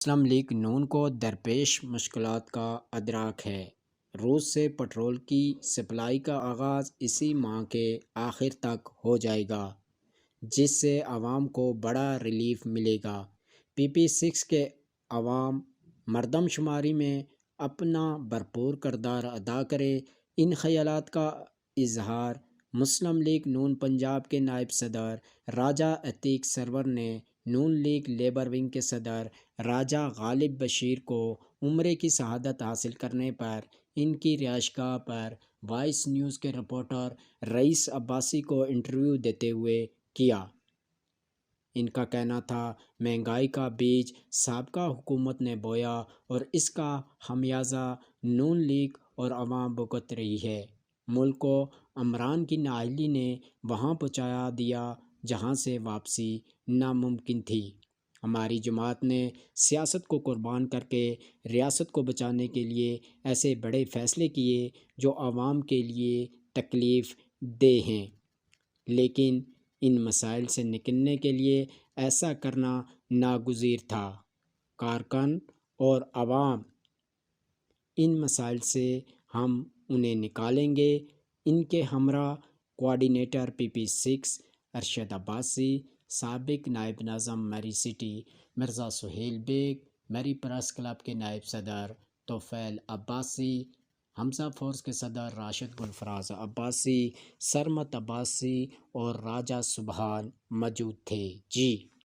مسلم league نون کو درپیش مشکلات کا ادراک ہے۔ روس سے پٹرول کی سپلائی کا آغاز اسی ماہ کے آخر تک ہو جائے گا، جس سے عوام کو بڑا ریلیف ملے گا۔ PP6 کے عوام مردم شماری میں اپنا بھرپور کردار ادا کرے، ان خیالات کا اظہار مسلم لیگ نون پنجاب کے نائب صدر راجہ عتیق سرور نے نون لیگ لیبر ونگ کے صدر راجہ غالب بشیر کو عمرے کی شہادت حاصل کرنے پر ان کی رہائش گاہ پر وائس نیوز کے رپورٹر رئیس عباسی کو انٹرویو دیتے ہوئے کیا۔ ان کا کہنا تھا، مہنگائی کا بیج سابقہ حکومت نے بویا اور اس کا خمیازہ نون لیگ اور عوام بھگت رہی ہے۔ ملک کو امران کی نااہلی نے وہاں پہنچا دیا جہاں سے واپسی ناممکن تھی۔ ہماری جماعت نے سیاست کو قربان کر کے ریاست کو بچانے کے لیے ایسے بڑے فیصلے کیے جو عوام کے لیے تکلیف دہ ہیں، لیکن ان مسائل سے نکلنے کے لیے ایسا کرنا ناگزیر تھا۔ کارکن اور عوام ان مسائل سے ہم انہیں نکالیں گے۔ ان کے ہمراہ کوآرڈینیٹر PP6 ارشد عباسی، سابق نائب ناظم میری سٹی مرزا سہیل بیگ، میری پریس کلب کے نائب صدر توفیل عباسی، حمزہ فورس کے صدر راشد گلفراز عباسی، سرمت عباسی اور راجہ سبحان موجود تھے۔